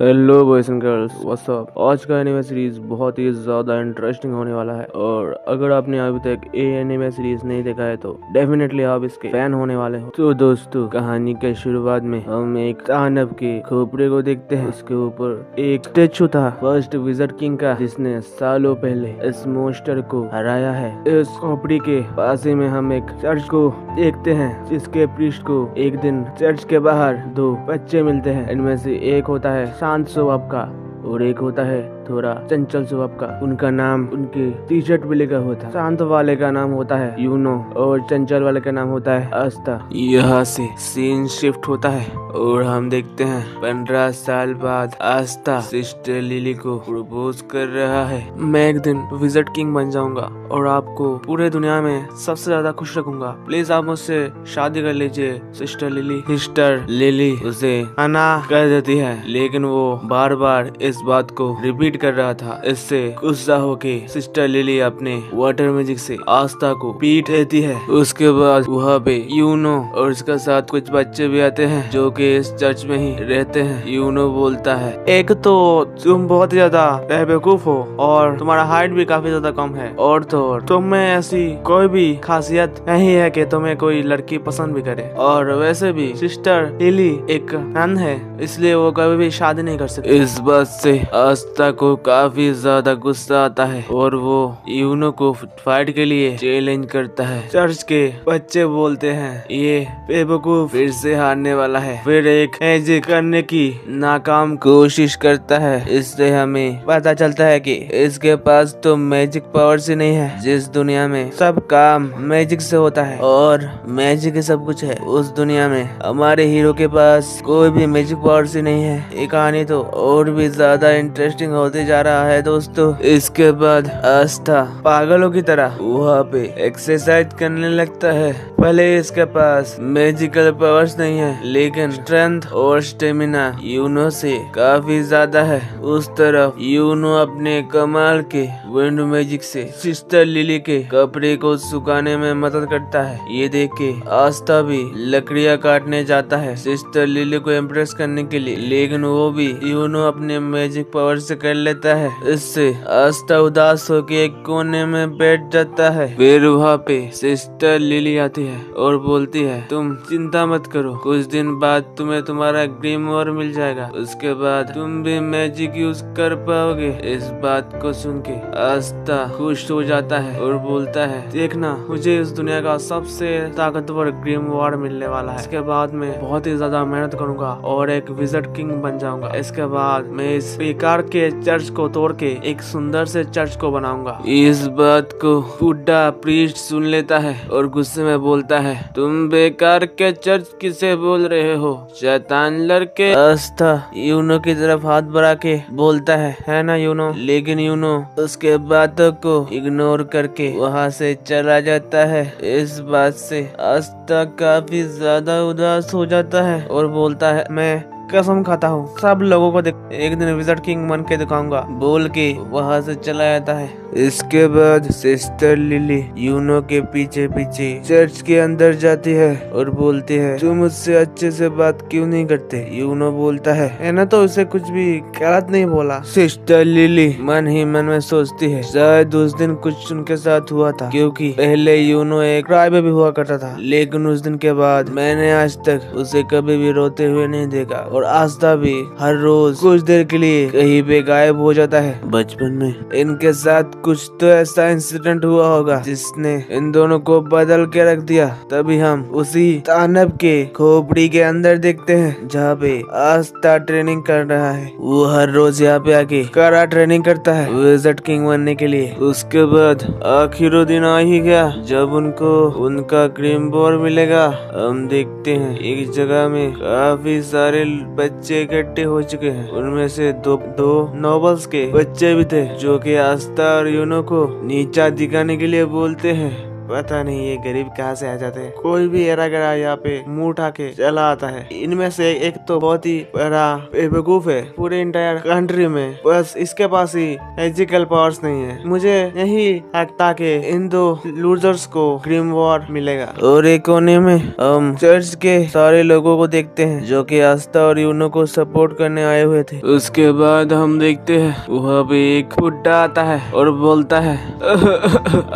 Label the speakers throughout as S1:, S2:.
S1: Hello boys and girls, what's up. आज का anime series बहुत ही ज्यादा इंटरेस्टिंग होने वाला है और अगर आपने अभी तक ये एनिमे सीरीज नहीं देखा है तो डेफिनेटली आप इसके फैन होने वाले हो। तो दोस्तों, कहानी के शुरुआत में हम एक दानव के खोपड़े को देखते हैं। इसके ऊपर एक स्टेचू था फर्स्ट विजार्ड किंग का, जिसने सालों पहले इस मोस्टर को हराया है। इस खोपड़ी के पास ही में हम एक चर्च को देखते हैं, जिसके प्रीस्ट को एक दिन चर्च के बाहर दो बच्चे मिलते हैं। इनमें से एक होता है शांत स्वभाव का और एक होता है थोड़ा चंचल स्वभाव का। उनका नाम उनके टी शर्ट पे लिखा हुआ था। शांत वाले का नाम होता है यूनो और चंचल वाले का नाम होता है आस्था। यहाँ से सीन शिफ्ट होता है और हम देखते हैं 15 साल बाद आस्था सिस्टर लिली को प्रपोज कर रहा है। मैं एक दिन विजार्ड किंग बन जाऊंगा और आपको पूरे दुनिया में सबसे ज्यादा खुश रखूंगा। प्लीज आप मुझसे शादी कर लीजिए सिस्टर लिली। सिस्टर लिली उसे मना कर देती है, लेकिन वो बार बार इस बात को रिपीट कर रहा था। इससे गुस्सा होके सिस्टर लिली अपने वाटर मैजिक से आस्था को पीट देती है। उसके बाद वहाँ पे यूनो और उसके साथ कुछ बच्चे भी आते हैं जो कि इस चर्च में ही रहते हैं। यूनो बोलता है, एक तो तुम बहुत ज्यादा बेवकूफ हो और तुम्हारा हाइट भी काफी ज्यादा कम है, और तो और तुम में ऐसी कोई भी खासियत नहीं है कि तुम्हें कोई लड़की पसंद भी करे, और वैसे भी सिस्टर लिली एक नन है, इसलिए वो कभी भी शादी नहीं कर सकती। इस बात से आस्था को काफी ज्यादा गुस्सा आता है और वो यूनो को फाइट के लिए चैलेंज करता है। चर्च के बच्चे बोलते हैं ये बेवकूफ फिर से हारने वाला है। फिर एक मैजिक करने की नाकाम कोशिश करता है। इससे हमें पता चलता है कि इसके पास तो मैजिक पावर्स ही नहीं है। जिस दुनिया में सब काम मैजिक से होता है और मैजिक ही सब कुछ है, उस दुनिया में हमारे हीरो के पास कोई भी मैजिक पावर्स ही नहीं है। ये कहानी तो और भी ज्यादा इंटरेस्टिंग होते जा रहा है दोस्तों। इसके बाद आस्था पागलों की तरह वहाँ पे एक्सरसाइज करने लगता है। पहले इसके पास मैजिकल पावर्स नहीं है, लेकिन स्ट्रेंथ और स्टेमिना यूनो से काफी ज्यादा है। उस तरफ यूनो अपने कमाल के विंड मैजिक से सिस्टर लिली के कपड़े को सुखाने में मदद करता है। ये देख के आस्था भी लकड़ियाँ काटने जाता है सिस्टर लिली को इम्प्रेस करने के लिए, लेकिन वो भी यूनो अपने मैजिक पावर से कर लेता है। इससे आस्था उदास होकर एक कोने में बैठ जाता है। फिर वहाँ पे सिस्टर लिली आती है और बोलती है, तुम चिंता मत करो, कुछ दिन बाद तुम्हें तुम्हारा ग्रीमोर मिल जाएगा, उसके बाद तुम भी मैजिक यूज कर पाओगे। इस बात को सुन के आस्था खुश हो जाता है और बोलता है, देखना मुझे इस दुनिया का सबसे ताकतवर ग्रीमोर मिलने वाला है। इसके बाद मैं बहुत ही ज्यादा मेहनत करूंगा और एक विजार्ड किंग बन जाऊंगा। इसके बाद मैं इस बेकार के चर्च को तोड़ के एक सुंदर से चर्च को बनाऊंगा। इस बात को बुड्ढा प्रीस्ट सुन लेता है और गुस्से में बोलता है, तुम बेकार के चर्च किसे बोल रहे हो, शैतान लड़के। आस्था यूनो की तरफ हाथ बढ़ा के बोलता है ना यूनो, लेकिन यूनो उसके बातों को इग्नोर करके वहाँ से चला जाता है। इस बात से आस्था काफी ज्यादा उदास हो जाता है और बोलता है, मैं कसम खाता हूँ सब लोगों को एक दिन विजार्ड किंग बन के दिखाऊंगा, बोल के वहाँ से चला जाता है। इसके बाद सिस्टर लिली यूनो के पीछे पीछे चर्च के अंदर जाती है और बोलती है, तुम मुझसे अच्छे से बात क्यों नहीं करते। यूनो बोलता है ना, तो उसे कुछ भी गलत नहीं बोला। सिस्टर लिली मन ही मन में सोचती है, शायद उस दिन कुछ उनके साथ हुआ था, क्योंकि पहले यूनो एक क्राई बेबी हुआ करता था, लेकिन उस दिन के बाद मैंने आज तक उसे कभी भी रोते हुए नहीं देखा। और आस्था भी हर रोज कुछ देर के लिए कहीं पे गायब हो जाता है। बचपन में इनके साथ कुछ तो ऐसा इंसिडेंट हुआ होगा जिसने इन दोनों को बदल के रख दिया। तभी हम उसी दानव के खोपड़ी के अंदर देखते हैं, जहाँ पे आस्था ट्रेनिंग कर रहा है। वो हर रोज यहाँ पे आके कड़ा ट्रेनिंग करता है विजार्ड किंग बनने के लिए। उसके बाद आखिरी दिन आ ही गया जब उनको उनका ग्रीमोर मिलेगा। हम देखते हैं एक जगह में काफी सारे बच्चे इकट्ठे हो चुके हैं। उनमें से दो नोबल्स के बच्चे भी थे, जो कि आस्था और यूनो को नीचा दिखाने के लिए बोलते हैं,
S2: पता नहीं ये गरीब कहाँ से आ जाते हैं। कोई भी एरा गरा यहाँ पे मुंह उठा के चला आता है। इनमें से एक तो बहुत ही बड़ा बेवकूफ है पूरे इंटायर कंट्री में, बस इसके पास ही मैजिकल पावर्स नहीं है। मुझे यही लगता कि इन दो लूजर्स को ग्रीम वॉर मिलेगा। और एक कोने में हम चर्च के सारे लोगों को देखते हैं जो कि आस्था और यूनो को सपोर्ट करने आए हुए थे। उसके बाद हम देखते हैं वहाँ पे एक बुड्ढा आता है और बोलता है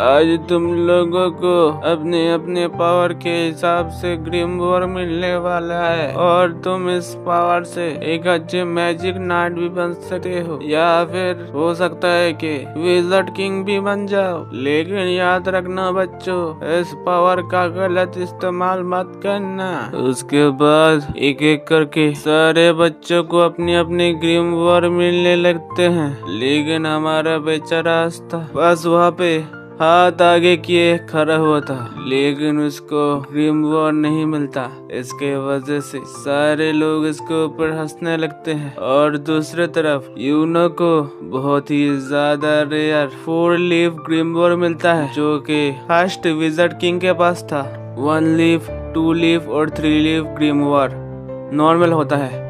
S2: आज तुम लोगों को अपने अपने पावर के हिसाब से ग्रीम वॉर मिलने वाला है और तुम इस पावर से एक अच्छे मैजिक नाइट भी बन सकते हो या फिर हो सकता है कि विज़र्ड किंग भी बन जाओ। लेकिन याद रखना बच्चों, इस पावर का गलत इस्तेमाल मत करना। उसके बाद एक एक करके सारे बच्चों को अपनी अपनी ग्रीम वॉर मिलने लगते हैं, लेकिन हमारा बेचारा आस्था बस वहाँ पे हाथ आगे किए खड़ा हुआ था, लेकिन उसको ग्रीम वॉर नहीं मिलता। इसके वजह से सारे लोग इसके ऊपर हंसने लगते हैं और दूसरी तरफ यूनो को बहुत ही ज्यादा रेयर 4 लीफ ग्रीम वॉर मिलता है जो कि फर्स्ट विज़र्ड किंग के पास था। 1 लीफ, 2 लीफ और 3 लीफ ग्रीम वॉर नॉर्मल होता है,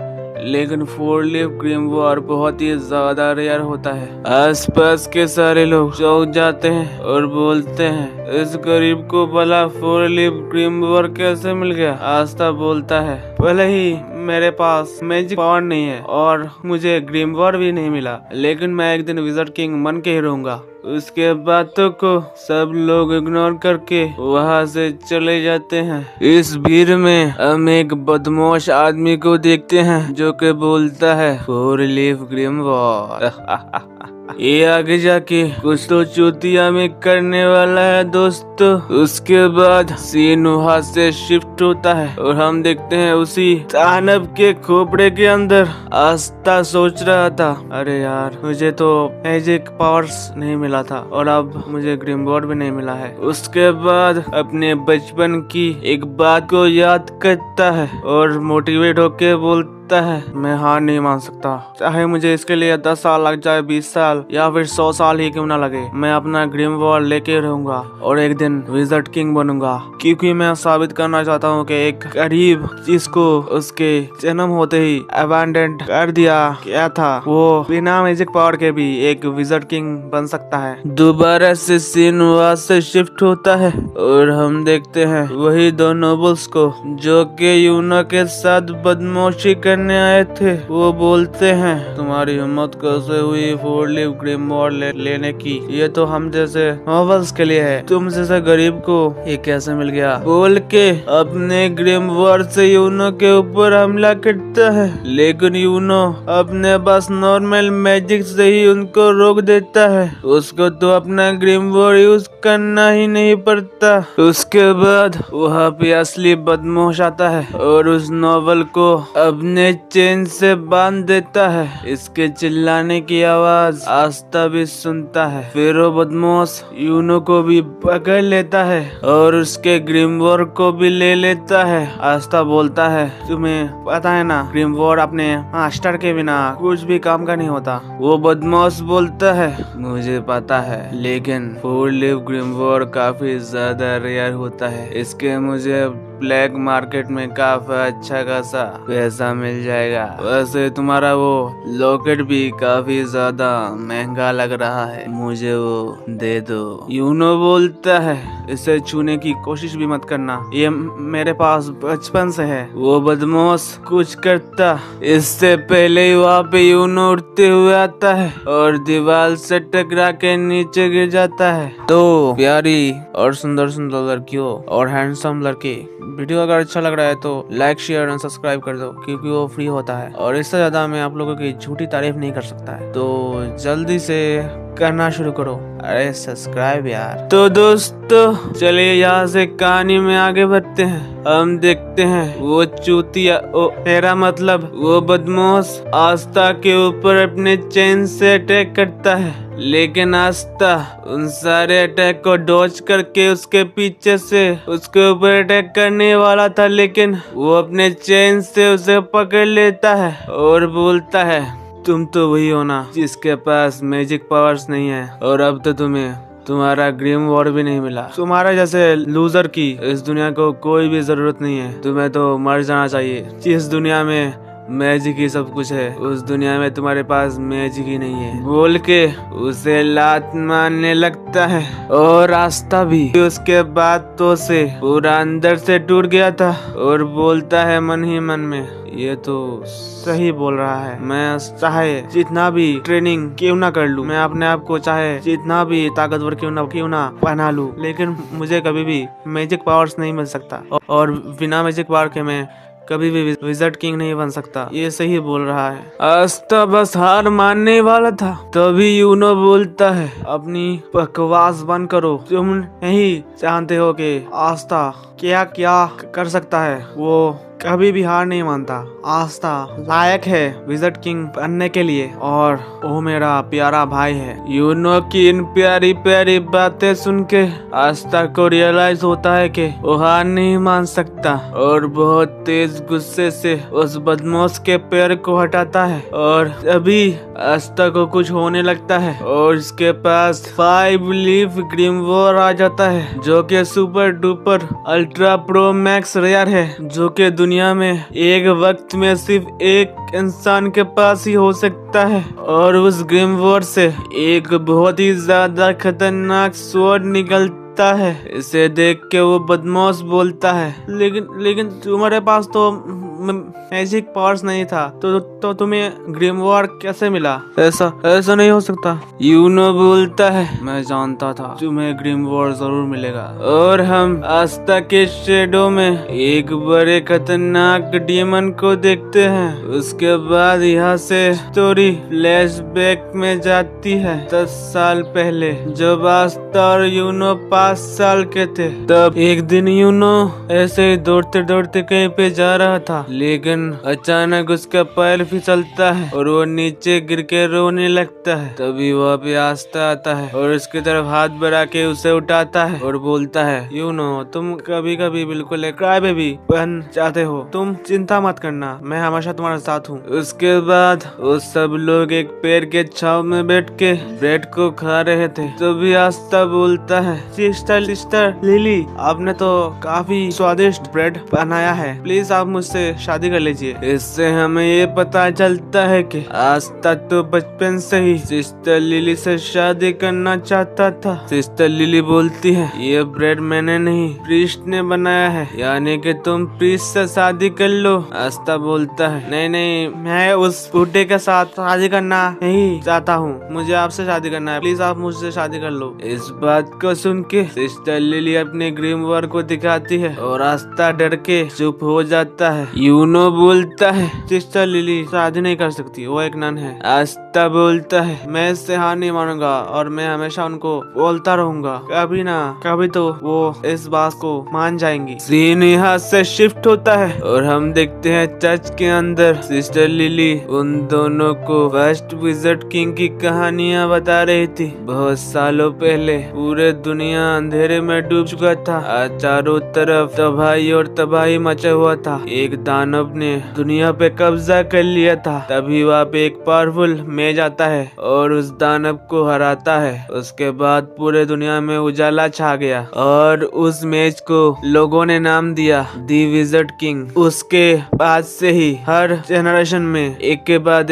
S2: लेकिन 4 लीफ ग्रीम वॉर बहुत ही ज्यादा रेयर होता है। आसपास के सारे लोग चौंक जाते हैं और बोलते हैं इस गरीब को भला 4 लीफ ग्रीम वॉर कैसे मिल गया। आस्था बोलता है भले ही मेरे पास मैजिक पावर नहीं है और मुझे ग्रीम वॉर भी नहीं मिला, लेकिन मैं एक दिन विज़र्ड किंग बन के ही रहूंगा। उसके बातों को सब लोग इग्नोर करके वहाँ से चले जाते हैं। इस भीड़ में हम एक बदमाश आदमी को देखते हैं जो कि बोलता है 4 लीफ ग्रीम वॉर ये आगे जाके कुछ तो चूतिया में करने वाला है दोस्तों। उसके बाद सीन वहाँ से शिफ्ट होता है और हम देखते हैं उसी दानव के खोपड़े के अंदर आस्था सोच रहा था अरे यार मुझे तो मैजिक पावर्स नहीं मिला था और अब मुझे ग्रीम वॉर भी नहीं मिला है। उसके बाद अपने बचपन की एक बात को याद करता है और मोटिवेट होके बोलता है मैं हार नहीं मान सकता, चाहे मुझे इसके लिए 10 साल लग जाए, 20 साल या फिर 100 साल ही क्यों ना लगे, मैं अपना ग्रीम वॉर लेके रहूंगा और एक दिन विज़र्ड किंग बनूंगा। क्योंकि मैं साबित करना चाहता हूँ कि एक गरीब जिसको उसके जन्म होते ही अबैंडन कर दिया गया था वो बिना मैजिक पावर के भी एक विज़र्ड किंग बन सकता है। दोबारा से सीन वहाँ से शिफ्ट होता है और हम देखते हैं वही 2 नोबल्स को जो कि यूनो के साथ बदमाशी करने आए थे। वो बोलते हैं तुम्हारी हिम्मत कैसे हुई 4 लीफ ग्रीम वॉर लेने की, ये तो हम जैसे नॉवेल्स के लिए है, तुम जैसे गरीब को ये कैसे मिल गया, बोल के अपने ग्रीम वॉर से यूनो के ऊपर हमला करता है। लेकिन यूनो अपने बस नॉर्मल मैजिक से ही उनको रोक देता है, उसको तो अपना ग्रीम वॉर यूज करना ही नहीं पड़ता। उसके बाद वहाँ पे असली बदमाश आता है और उस नॉवल को अपने चेन से बांध देता है। इसके चिल्लाने की आवाज आस्था भी सुनता है। फिर वो बदमाश यूनो को भी पकड़ लेता है और उसके ग्रीम वॉर को भी ले लेता है। आस्था बोलता है तुम्हें पता है ना ग्रीम वॉर अपने मास्टर के बिना कुछ भी काम का नहीं होता। वो बदमाश बोलता है मुझे पता है, लेकिन 4 लीफ ग्रीम वॉर काफी ज्यादा रेयर होता है, इसके मुझे ब्लैक मार्केट में काफी अच्छा खासा पैसा मिल जाएगा। वैसे तुम्हारा वो लॉकेट भी काफी ज्यादा महंगा लग रहा है, मुझे वो दे दो। यूनो बोलता है इसे छूने की कोशिश भी मत करना, ये मेरे पास बचपन से है। वो बदमाश कुछ करता इससे पहले ही वहाँ पे यूनो उड़ते हुए आता है और दीवार से टकरा के नीचे गिर जाता है। तो प्यारी और सुंदर सुंदर लड़कियों और हैंडसम लड़के, वीडियो अगर अच्छा लग रहा है तो लाइक शेयर और सब्सक्राइब कर दो क्योंकि वो फ्री होता है और इससे ज्यादा मैं आप लोगों की झूठी तारीफ नहीं कर सकता है, तो जल्दी से करना शुरू करो। अरे सब्सक्राइब यार। तो दोस्तों चलिए यहाँ से कहानी में आगे बढ़ते हैं। हम देखते हैं वो चूतिया मेरा मतलब वो बदमाश आस्था के ऊपर अपने चेन से अटैक करता है, लेकिन आस्था उन सारे अटैक को डॉज करके उसके पीछे से उसके ऊपर अटैक करने वाला था, लेकिन वो अपने चेन से उसे पकड़ लेता है और बोलता है तुम तो वही हो ना जिसके पास मैजिक पावर्स नहीं है और अब तो तुम्हें तुम्हारा ग्रीम वॉर भी नहीं मिला। तुम्हारे जैसे लूजर की इस दुनिया को कोई भी जरूरत नहीं है। तुम्हें तो मर जाना चाहिए। जिस दुनिया में मैजिक ही सब कुछ है, उस दुनिया में तुम्हारे पास मैजिक ही नहीं है, बोल के उसे लात मारने लगता है। और रास्ता भी उसके बातों से पूरा अंदर से टूट गया था और बोलता है मन ही मन में, ये तो सही बोल रहा है। मैं चाहे जितना भी ट्रेनिंग क्यों ना कर लूं, मैं अपने आप को चाहे जितना भी ताकतवर क्यों ना बना लूं, लेकिन मुझे कभी भी मैजिक पावर्स नहीं मिल सकता और बिना मैजिक पावर के मैं कभी भी विज़र्ड किंग नहीं बन सकता। ये सही बोल रहा है। आस्था बस हार मानने वाला था, तभी यूनो बोलता है, अपनी बकवास बंद करो। तुम नहीं जानते हो कि आस्था क्या क्या कर सकता है। वो कभी भी हार नहीं मानता। आस्था लायक है विज़र्ड किंग बनने के लिए और वो मेरा प्यारा भाई है। यूनो की इन प्यारी प्यारी बातें सुन के आस्था को रियलाइज होता है कि वो हार नहीं मान सकता और बहुत तेज गुस्से से उस बदमाश के पैर को हटाता है और अभी आस्था को कुछ होने लगता है और इसके पास 5 लीफ ग्रीम वॉर आ जाता है, जो कि super duper ultra pro max rare है, जो कि दुनिया में एक वक्त में सिर्फ एक इंसान के पास ही हो सकता है। और उस ग्रीम वॉर से एक बहुत ही ज्यादा खतरनाक स्वॉर्ड निकलता है। इसे देख के वो बदमाश बोलता है, लेकिन तुम्हारे पास तो मैजिक पावर्स नहीं था, तो तुम्हें ग्रीम वॉर कैसे मिला? ऐसा नहीं हो सकता। यूनो बोलता है, मैं जानता था तुम्हें ग्रीम वॉर जरूर मिलेगा। और हम आस्था के शेडो में एक बड़े खतरनाक डीमन को देखते हैं। उसके बाद यहाँ से स्टोरी फ्लैशबैक में जाती है 10 साल पहले, जब आस्था और यूनो 5 साल के थे। तब एक दिन यूनो ऐसे ही दौड़ते दौड़ते कहीं पे जा रहा था, लेकिन अचानक उसका पैर फिसलता है और वो नीचे गिर के रोने लगता है। तभी वहाँ पे आस्था आता है और उसकी तरफ हाथ बढ़ा के उसे उठाता है और बोलता है, यूनो तुम कभी कभी बिल्कुल एक क्राई बेबी बन जाते हो, तुम चिंता मत करना, मैं हमेशा तुम्हारे साथ हूँ। उसके बाद वो सब लोग एक पेड़ के छाव में बैठ के ब्रेड को खा रहे थे। तभी आस्था बोलता है, सिस्टर लिली, आपने तो काफी स्वादिष्ट ब्रेड बनाया है, प्लीज आप मुझसे शादी कर लीजिए। इससे हमें ये पता चलता है कि आस्था तो बचपन से ही सिस्टर लिली से शादी करना चाहता था। सिस्टर लिली बोलती है, ये ब्रेड मैंने नहीं, प्रीस्ट ने बनाया है, यानी कि तुम प्रीस्ट से शादी कर लो। आस्था बोलता है, नहीं, मैं उस बूढ़े के साथ शादी करना नहीं चाहता हूँ, मुझे आपसे शादी करना है, प्लीज आप मुझसे शादी कर लो। इस बात को सुन के सिस्टर लिली अपने ग्रीम वॉर को दिखाती है और आस्था डर के चुप हो जाता है। यूनो बोलता है, सिस्टर लिली शादी नहीं कर सकती, वो एक नन है। आस्था बोलता है, मैं इससे हार नहीं मानूंगा और मैं हमेशा उनको बोलता रहूंगा, कभी ना कभी तो वो इस बात को मान जाएंगी। सीन यहाँ से शिफ्ट होता है और हम देखते हैं चर्च के अंदर सिस्टर लिली उन दोनों को फर्स्ट विज़र्ड किंग की कहानियाँ बता रही थी। बहुत सालों पहले पूरे दुनिया अंधेरे में डूब चुका था, चारों तरफ तबाही और तबाही मचा हुआ था। एक दानव ने दुनिया पे कब्जा कर लिया था। तभी वहाँ पे एक पावरफुल मेज आता है और उस दानव को हराता है। उसके बाद पूरे दुनिया में उजाला छा गया और उस मेज को लोगों ने नाम दिया दी विज़र्ड किंग। उसके बाद से ही हर जनरेशन में एक के बाद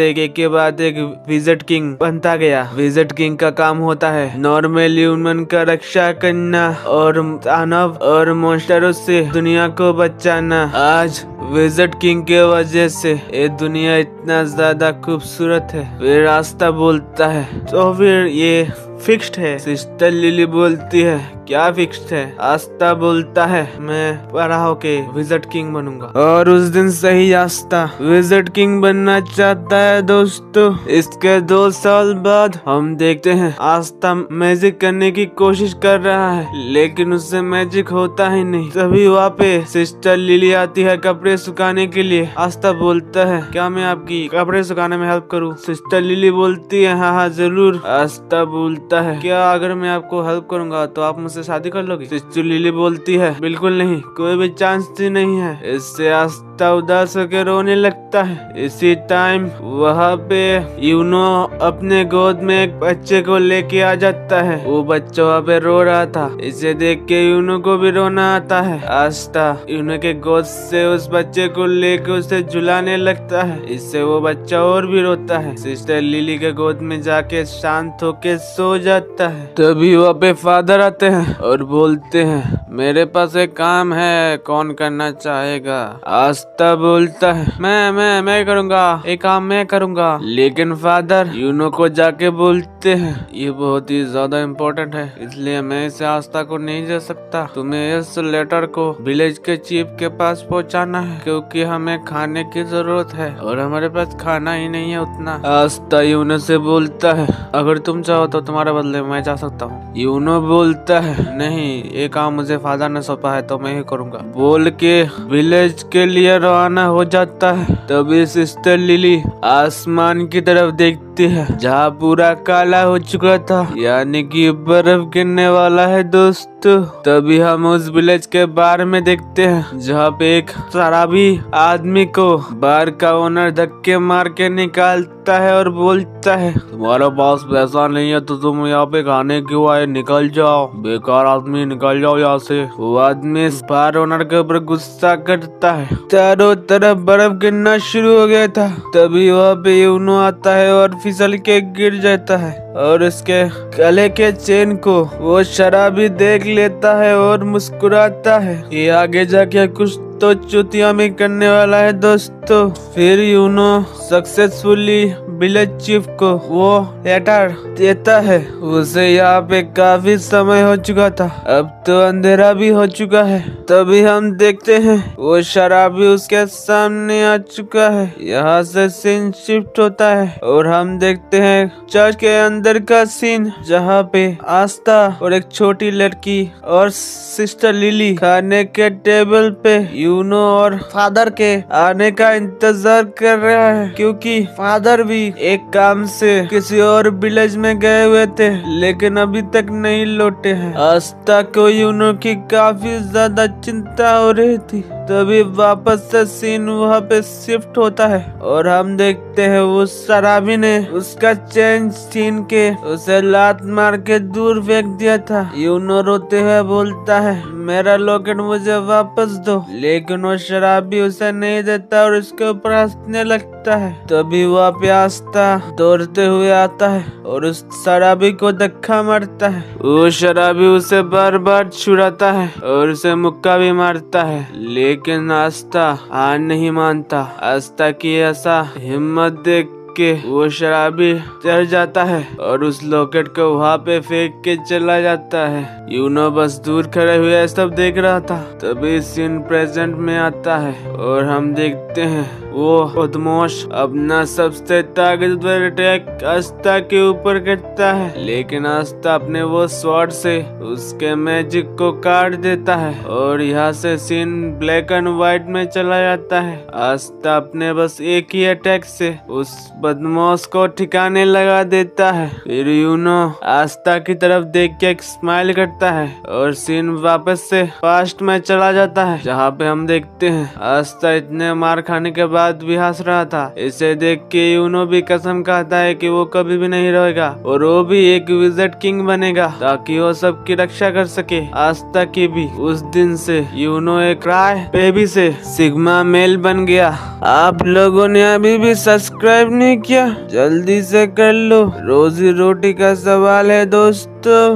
S2: एक विज़र्ड किंग बनता गया। विज़र्ड किंग का काम होता है नॉर्मल ह्यूमन का रक्षा करना और दानव और मॉन्स्टरों से दुनिया को बचाना। आज विज़र्ड किंग के वजह से ये दुनिया इतना ज्यादा खूबसूरत है। फिर आस्था बोलता है, तो फिर ये फिक्स्ड है? सिस्टर लिली बोलती है, क्या फिक्स्ड है? आस्था बोलता है, मैं बड़ा होके विज़र्ड किंग बनूंगा। और उस दिन से ही आस्था विज़र्ड किंग बनना चाहता है। दोस्तों, इसके 2 साल बाद हम देखते हैं आस्था मैजिक करने की कोशिश कर रहा है, लेकिन उससे मैजिक होता ही नहीं। तभी वहाँ पे सिस्टर लिली आती है कपड़े सुखाने के लिए। आस्था बोलता है, क्या मैं आपकी कपड़े सुखाने में हेल्प करूँ? सिस्टर लिली बोलती है, हाँ जरूर। आस्था बोलता है, क्या अगर मैं आपको हेल्प करूंगा तो आप मुझसे शादी कर लोगे? सिस्टर लिली बोलती है, बिल्कुल नहीं, कोई भी चांस ही नहीं है। इससे आस्ता उदास होकर रोने लगता है। इसी टाइम वहाँ पे यूनो अपने गोद में एक बच्चे को लेके आ जाता है। वो बच्चा वहाँ पे रो रहा था। इसे देख के यूनो को भी रोना आता है। आस्ता यूनो के गोद से उस बच्चे को लेके उसे झुलाने लगता है। इससे वो बच्चा और भी रोता है। सिस्टर लिली के गोद में जाके शांत होके सो जाता है। तभी वहाँ पे फादर आते हैं और बोलते हैं, मेरे पास एक काम है, कौन करना चाहेगा? आस्ता बोलता है, मैं करूँगा, एक काम मैं करूँगा। लेकिन फादर यूनो को जाके बोलते हैं, ये बहुत ही ज्यादा इम्पोर्टेंट है, इसलिए मैं इसे आस्था को नहीं दे सकता। तुम्हें इस लेटर को विलेज के चीफ के पास पहुंचाना है, क्योंकि हमें खाने की जरूरत है और हमारे पास खाना ही नहीं है उतना। आस्था यूनो से बोलता है, अगर तुम चाहो तो तुम्हारे बदले मैं जा सकता हूँ। यूनो बोलता है, नहीं, ये काम मुझे फादर ने सौंपा है तो मैं ही करूँगा। बोल के विलेज के लिए रवाना हो जाता है। तभी सिस्टर लिली आसमान की तरफ देखती है, जहाँ पूरा काला हो चुका था, यानी कि बर्फ गिरने वाला है दोस्तों। तभी हम उस विलेज के बार में देखते हैं, जहाँ पे एक शराबी आदमी को बार का ओनर धक्के मार के निकालता है और बोलता है, तुम्हारे पास पैसा नहीं है तो तुम यहाँ पे खाने क्यों आए? निकल जाओ, बेकार आदमी, निकल जाओ यहाँ से। वो आदमी इस बार ओनर के ऊपर गुस्सा करता है। चारों तरफ बर्फ गिरना शुरू हो गया था। तभी वहाँ पे यूनो आता है और फिसल के गिर जाता है और इसके गले के चेन को वो शराबी देख लेता है और मुस्कुराता है। ये आगे जाके कुछ तो चुतियामी करने वाला है दोस्तों। फिर यूनो सक्सेसफुली विलेज चीफ को वो लेटर देता है। उसे यहाँ पे काफी समय हो चुका था, अब तो अंधेरा भी हो चुका है। तभी हम देखते हैं वो शराबी उसके सामने आ चुका है। यहाँ से सीन शिफ्ट होता है और हम देखते हैं चर्च के अंदर का सीन, जहाँ पे आस्था और एक छोटी लड़की और सिस्टर लिली खाने के टेबल पे यूनो और फादर के आने का इंतजार कर रहा है, क्योंकि फादर भी एक काम से किसी और विलेज में गए हुए थे, लेकिन अभी तक नहीं लौटे हैं। आस्था को यूनो की काफी ज्यादा चिंता हो रही थी। तभी वापस से सीन वहाँ पे शिफ्ट होता है और हम देखते हैं उस शराबी ने उसका चेन छीन के उसे लात मार के दूर फेंक दिया था। यूनो रोते हुए बोलता है, मेरा लॉकेट मुझे वापस दो, लेकिन वो शराबी उसे नहीं देता और उसके ऊपर हंसने लगता है। तभी वहाँ पे आस्था दौड़ते हुए आता है और उस शराबी को धक्का मारता है। वो शराबी उसे बार बार छुड़ाता है और उसे मुक्का भी मारता है, लेकिन आस्था हार नहीं मानता। आस्था की ऐसा हिम्मत देख के वो शराबी डर जाता है और उस लॉकेट को वहाँ पे फेंक के चला जाता है। यूनो बस दूर खड़े हुए सब देख रहा था। तभी सीन प्रेजेंट में आता है और हम देखते हैं वो बदमाश अपना सबसे ताकतवर अटैक आस्था के ऊपर करता है, लेकिन आस्था अपने वो स्वॉर्ड से उसके मैजिक को काट देता है और यहाँ से सीन ब्लैक एंड व्हाइट में चला जाता है। आस्था अपने बस एक ही अटैक से उस बदमाश को ठिकाने लगा देता है। फिर यूनो आस्था की तरफ देख के एक स्माइल करता है और सीन वापस से पास्ट में चला जाता है, जहाँ पे हम देखते हैं आस्था इतने मार खाने के बाद भी हंस रहा था। इसे देख के यूनो भी कसम खाता है कि वो कभी भी नहीं रहेगा और वो भी एक विज़र्ड किंग बनेगा, ताकि वो सबकी रक्षा कर सके। आस्था की भी उस दिन से यूनो एक क्राई बेबी से सिग्मा मेल बन गया। आप लोगों ने अभी भी सब्सक्राइब नहीं किया, जल्दी से कर लो, रोजी रोटी का सवाल है दोस्तों।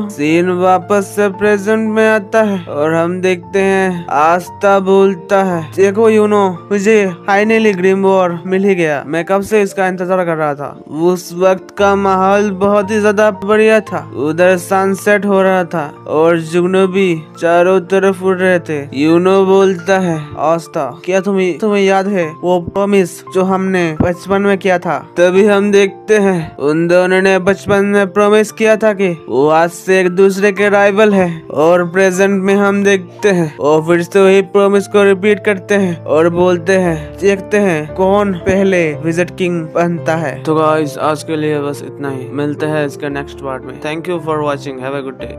S2: सीन वापस से प्रेजेंट में आता है और हम देखते हैं आस्था बोलता है, देखो यूनो, मुझे फाइनली ग्रीन वॉर मिल ही गया, मैं कब से इसका इंतजार कर रहा था। उस वक्त का माहौल बहुत ही ज्यादा बढ़िया था। उधर सनसेट हो रहा था और जुगनू भी चारों तरफ उड़ रहे थे। यूनो बोलता है, आस्था, क्या तुम्हें याद है वो प्रॉमिस जो हमने बचपन में किया था? तभी हम देखते हैं उन दोनों ने बचपन में प्रॉमिस किया था कि वो आज से एक दूसरे के राइवल है, और प्रेजेंट में हम देखते हैं और फिर से वही प्रॉमिस को रिपीट करते हैं और बोलते हैं, देखते हैं कौन पहले विज़र्ड किंग बनता है। तो गाइस, आज के लिए बस इतना ही, मिलते हैं इसके नेक्स्ट पार्ट में। Thank you for watching, have a good day.